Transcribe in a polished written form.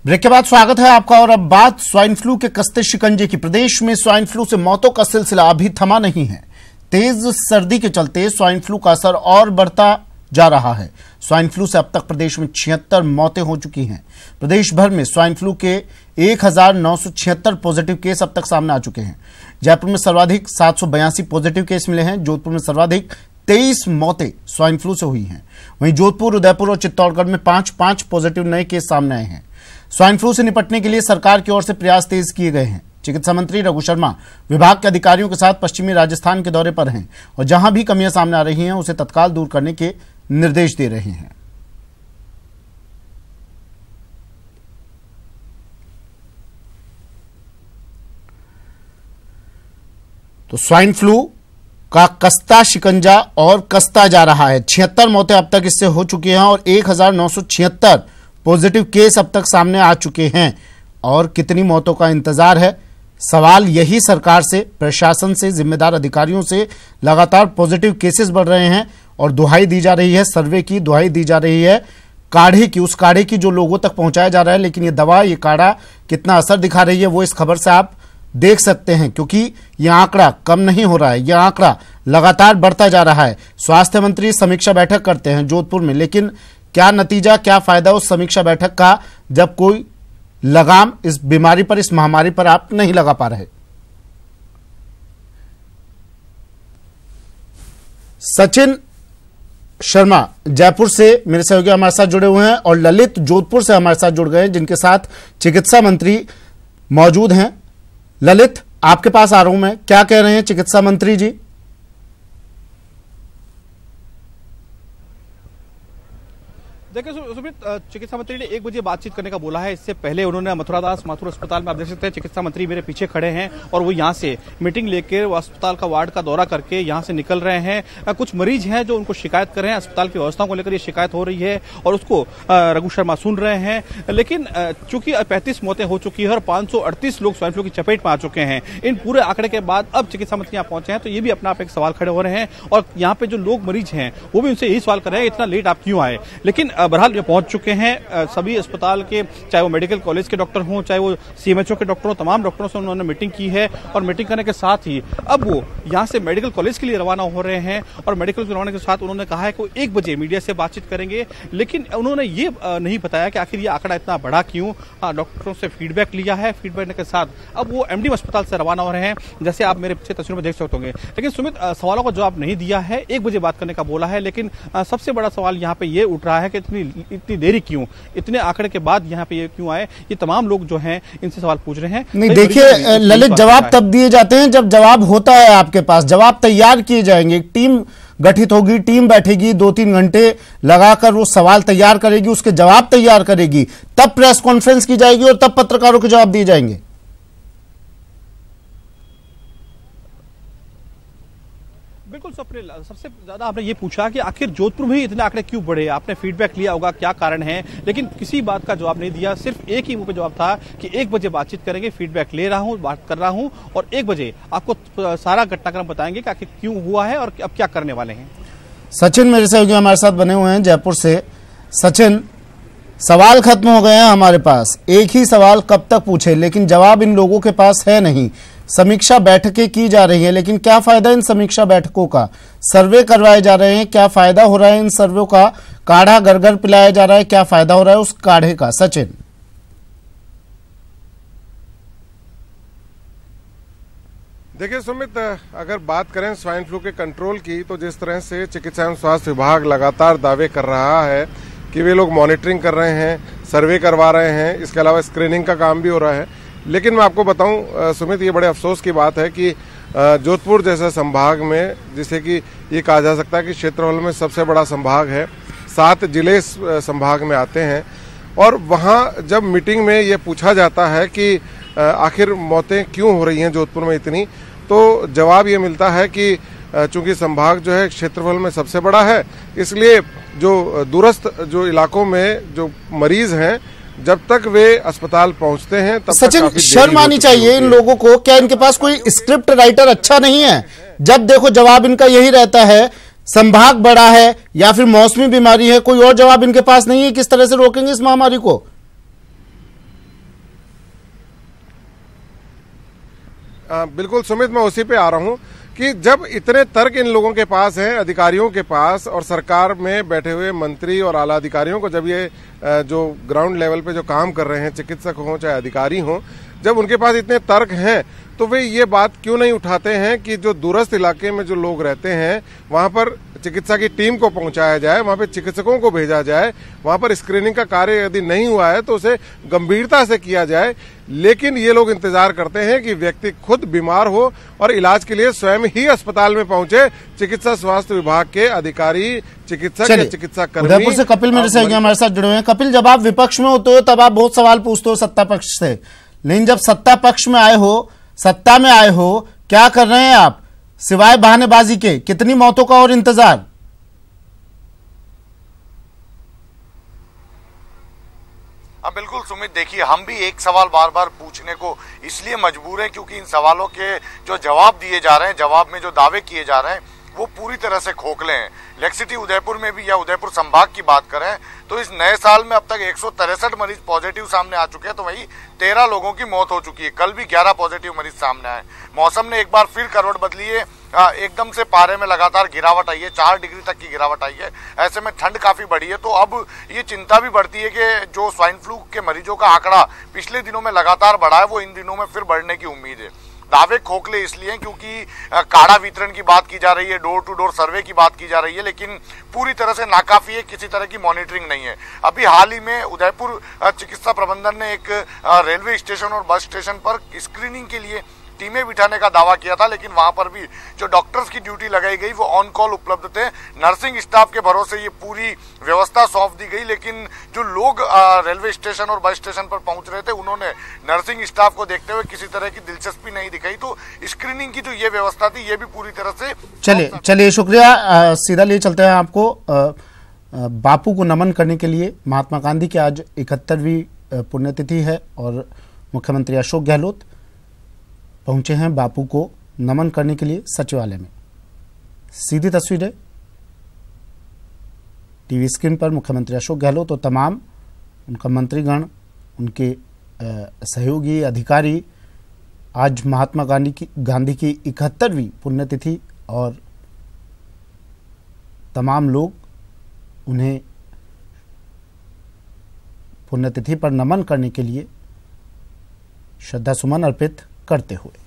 Break के बाद स्वागत है आपका। और अब बात स्वाइन फ्लू के कसते शिकंजे की। प्रदेश में स्वाइन फ्लू से मौतों का सिलसिला अभी थमा नहीं है। तेज सर्दी के चलते स्वाइन फ्लू का असर और बढ़ता जा रहा है। स्वाइन फ्लू से अब तक प्रदेश में 76 मौतें हो चुकी हैं। प्रदेश भर में स्वाइन फ्लू के 1976 पॉजिटिव केस अब तक सामने आ चुके हैं। जयपुर में सर्वाधिक 782 पॉजिटिव केस मिले हैं। जोधपुर में सर्वाधिक 23 मौतें स्वाइन फ्लू से हुई हैं। वहीं जोधपुर, उदयपुर और चित्तौड़गढ़ में 5-5 पॉजिटिव नए केस सामने आए हैं। स्वाइन फ्लू से निपटने के लिए सरकार की ओर से प्रयास तेज किए गए हैं। चिकित्सा मंत्री रघु शर्मा विभाग के अधिकारियों के साथ पश्चिमी राजस्थान के दौरे पर हैं और जहां भी कमियां सामने आ रही हैं उसे तत्काल दूर करने के निर्देश दे रहे हैं। तो स्वाइन फ्लू का कसता शिकंजा और कसता जा रहा है। 76 मौतें अब तक इससे हो चुकी हैं और 1976 पॉजिटिव केस अब तक सामने आ चुके हैं। और कितनी मौतों का इंतजार है, सवाल यही सरकार से, प्रशासन से, जिम्मेदार अधिकारियों से। लगातार पॉजिटिव केसेस बढ़ रहे हैं और दुहाई दी जा रही है, सर्वे की दुहाई दी जा रही है काढ़े की, उस काढ़े की जो लोगों तक पहुंचाया जा रहा है। लेकिन ये दवा, ये काढ़ा कितना असर दिखा रही है वो इस खबर से आप देख सकते हैं, क्योंकि यह आंकड़ा कम नहीं हो रहा है, यह आंकड़ा लगातार बढ़ता जा रहा है। स्वास्थ्य मंत्री समीक्षा बैठक करते हैं जोधपुर में, लेकिन क्या नतीजा, क्या फायदा उस समीक्षा बैठक का जब कोई लगाम इस बीमारी पर, इस महामारी पर आप नहीं लगा पा रहे। सचिन शर्मा जयपुर से मेरे सहयोगी हमारे साथ जुड़े हुए हैं और ललित जोधपुर से हमारे साथ जुड़ गए हैं, जिनके साथ चिकित्सा मंत्री मौजूद हैं। ललित, आपके पास आ रहा हूं मैं, क्या कह रहे हैं चिकित्सा मंत्री जी? देखिए सुमित, चिकित्सा मंत्री ने 1 बजे बातचीत करने का बोला है। इससे पहले उन्होंने मथुरादास माथुर अस्पताल में, आप देख सकते हैं चिकित्सा मंत्री मेरे पीछे खड़े हैं और वो यहाँ से मीटिंग लेकर अस्पताल का वार्ड का दौरा करके यहाँ से निकल रहे हैं। कुछ मरीज हैं जो उनको शिकायत कर रहे हैं, अस्पताल की व्यवस्थाओं को लेकर ये शिकायत हो रही है और उसको रघु शर्मा सुन रहे हैं। लेकिन चूंकि 35 मौतें हो चुकी है और 538 लोग स्वाइन फ्लू की चपेट में आ चुके हैं, इन पूरे आंकड़े के बाद अब चिकित्सा मंत्री यहाँ पहुंचे हैं तो ये भी अपना आप एक सवाल खड़े हो रहे हैं। और यहाँ पे जो लोग मरीज हैं वो भी उनसे यही सवाल कर रहे हैं, इतना लेट आप क्यों आए। लेकिन बहरहाल ये पहुंच चुके हैं सभी अस्पताल के, चाहे वो मेडिकल कॉलेज के डॉक्टर हों, चाहे वो सीएमएचओ के डॉक्टर हों, तमाम डॉक्टरों से उन्होंने मीटिंग की है। और मीटिंग करने के साथ ही अब वो यहां से मेडिकल कॉलेज के लिए रवाना हो रहे हैं और मेडिकल कॉलेज रवाना के साथ उन्होंने कहा है कि 1 बजे मीडिया से बातचीत करेंगे। लेकिन उन्होंने ये नहीं बताया कि आखिर ये आंकड़ा इतना बढ़ा क्यों। डॉक्टरों से फीडबैक लिया है, फीडबैक के साथ अब वो एमडी अस्पताल से रवाना हो रहे हैं, जैसे आप मेरे पीछे तस्वीरों में देख सकते होंगे। लेकिन सुमित, सवालों का जवाब नहीं दिया है, 1 बजे बात करने का बोला है। लेकिन सबसे बड़ा सवाल यहाँ पे ये उठ रहा है कि इतनी देरी क्यों, इतने आंकड़े के बाद यहाँ पे ये क्यों आए। ये तमाम लोग जो हैं इनसे सवाल पूछ रहे हैं। नहीं, देखिए ललित, जवाब तब दिए जाते हैं जब जवाब होता है आपके पास, जवाब तैयार किए जाएंगे। एक टीम गठित होगी, टीम बैठेगी, 2-3 घंटे लगाकर वो सवाल तैयार करेगी, उसके जवाब तैयार करेगी, तब प्रेस कॉन्फ्रेंस की जाएगी और तब पत्रकारों के जवाब दिए जाएंगे। बिल्कुल स्वप्निल, सबसे ज्यादा आपने ये पूछा कि आखिर जोधपुर में ही इतने आंकड़े क्यों बढ़े, आपने फीडबैक लिया होगा क्या कारण है, लेकिन किसी बात का जवाब नहीं दिया। सिर्फ एक ही मुंह पे जवाब था कि 1 बजे बातचीत करेंगे, फीडबैक ले रहा हूं, बात कर रहा हूं और 1 बजे आपको सारा घटनाक्रम बताएंगे कि आखिर क्यों हुआ है और अब क्या करने वाले हैं। सचिन मेरे सहयोगी हमारे साथ बने हुए हैं जयपुर से। सचिन, सवाल खत्म हो गए हैं हमारे पास, एक ही सवाल कब तक पूछे, लेकिन जवाब इन लोगों के पास है नहीं। समीक्षा बैठकें की जा रही हैं, लेकिन क्या फायदा इन समीक्षा बैठकों का? सर्वे करवाए जा रहे हैं, क्या फायदा हो रहा है इन सर्वे का? काढ़ा घर घर पिलाया जा रहा है, क्या फायदा हो रहा है उस काढ़े का? सचिन, देखिए सुमित, अगर बात करें स्वाइन फ्लू के कंट्रोल की, तो जिस तरह से चिकित्सा एवं स्वास्थ्य विभाग लगातार दावे कर रहा है कि वे लोग मॉनिटरिंग कर रहे हैं, सर्वे करवा रहे हैं, इसके अलावा स्क्रीनिंग का काम भी हो रहा है। लेकिन मैं आपको बताऊं सुमित, ये बड़े अफसोस की बात है कि जोधपुर जैसे संभाग में, जिसे कि ये कहा जा सकता है कि क्षेत्रफल में सबसे बड़ा संभाग है, 7 जिले संभाग में आते हैं, और वहां जब मीटिंग में ये पूछा जाता है कि आखिर मौतें क्यों हो रही हैं जोधपुर में इतनी, तो जवाब ये मिलता है कि चूंकि संभाग जो है क्षेत्रफल में सबसे बड़ा है, इसलिए जो दूरस्थ जो इलाकों में जो मरीज हैं, जब तक वे अस्पताल पहुंचते हैं तब सचिन, शर्म आनी चाहिए इन लोगों को। क्या इनके पास कोई स्क्रिप्ट राइटर अच्छा नहीं है? जब देखो जवाब इनका यही रहता है, संभाग बड़ा है या फिर मौसमी बीमारी है, कोई और जवाब इनके पास नहीं है। किस तरह से रोकेंगे इस महामारी को? बिल्कुल सुमित, मैं उसी पे आ रहा हूँ कि जब इतने तर्क इन लोगों के पास हैं, अधिकारियों के पास, और सरकार में बैठे हुए मंत्री और आला अधिकारियों को, जब ये जो ग्राउंड लेवल पे जो काम कर रहे हैं, चिकित्सक हों चाहे अधिकारी हों, जब उनके पास इतने तर्क हैं तो वे ये बात क्यों नहीं उठाते हैं कि जो दूरस्थ इलाके में जो लोग रहते हैं वहां पर चिकित्सा की टीम को पहुंचाया जाए, वहां पर चिकित्सकों को भेजा जाए, वहां पर स्क्रीनिंग का कार्य यदि नहीं हुआ है तो उसे गंभीरता से किया जाए। लेकिन ये लोग इंतजार करते हैं कि व्यक्ति खुद बीमार हो और इलाज के लिए स्वयं ही अस्पताल में पहुंचे। चिकित्सा स्वास्थ्य विभाग के अधिकारी, चिकित्सक या चिकित्सा कर्मी। उदयपुर से कपिल मेरे से हमारे साथ जुड़े हुए हैं। कपिल, जब आप विपक्ष में होते हो तब आप बहुत सवाल पूछते हो सत्ता पक्ष से, लेकिन जब सत्ता पक्ष में आए हो, सत्ता में आए हो, क्या कर रहे हैं आप सिवाय बहानेबाजी के? कितनी मौतों का और इंतजार? हाँ बिल्कुल सुमित, देखिए हम भी एक सवाल बार बार पूछने को इसलिए मजबूर हैं क्योंकि इन सवालों के जो जवाब दिए जा रहे हैं, जवाब में जो दावे किए जा रहे हैं वो पूरी तरह से खोखले हैं। लेक्सिटी उदयपुर में भी या उदयपुर संभाग की बात करें तो इस नए साल में अब तक 163 मरीज पॉजिटिव सामने आ चुके हैं, तो वही 13 लोगों की मौत हो चुकी है। कल भी 11 पॉजिटिव मरीज सामने आए। मौसम ने एक बार फिर करवट बदली है, एकदम से पारे में लगातार गिरावट आई है, 4 डिग्री तक की गिरावट आई है। ऐसे में ठंड काफी बढ़ी है, तो अब ये चिंता भी बढ़ती है कि जो स्वाइन फ्लू के मरीजों का आंकड़ा पिछले दिनों में लगातार बढ़ा है वो इन दिनों में फिर बढ़ने की उम्मीद है। दावे खोखले इसलिए क्योंकि काढ़ा वितरण की बात की जा रही है, डोर टू डोर सर्वे की बात की जा रही है, लेकिन पूरी तरह से नाकाफी है, किसी तरह की मॉनिटरिंग नहीं है। अभी हाल ही में उदयपुर चिकित्सा प्रबंधन ने एक रेलवे स्टेशन और बस स्टेशन पर स्क्रीनिंग के लिए टीमें बिठाने का दावा किया था, लेकिन वहां पर भी जो डॉक्टर्स की ड्यूटी लगाई गई वो ऑन कॉल उपलब्ध थे। नर्सिंग स्टाफ के भरोसे ये पूरी व्यवस्था सौंप दी गई, लेकिन जो लोग रेलवे स्टेशन और बस स्टेशन पर पहुंच रहे थे उन्होंने नर्सिंग स्टाफ को देखते हुए किसी तरह की दिलचस्पी नहीं दिखाई। तो स्क्रीनिंग की जो ये व्यवस्था थी ये भी पूरी तरह से चलिए शुक्रिया। सीधा ले चलते हैं आपको बापू को नमन करने के लिए। महात्मा गांधी की आज 71वीं पुण्यतिथि है और मुख्यमंत्री अशोक गहलोत पहुंचे हैं बापू को नमन करने के लिए सचिवालय में। सीधी तस्वीरें टीवी स्क्रीन पर मुख्यमंत्री अशोक गहलोत और तमाम उनका मंत्रीगण, उनके सहयोगी अधिकारी आज महात्मा गांधी की 71वीं पुण्यतिथि और तमाम लोग उन्हें पुण्यतिथि पर नमन करने के लिए श्रद्धा सुमन अर्पित करते हुए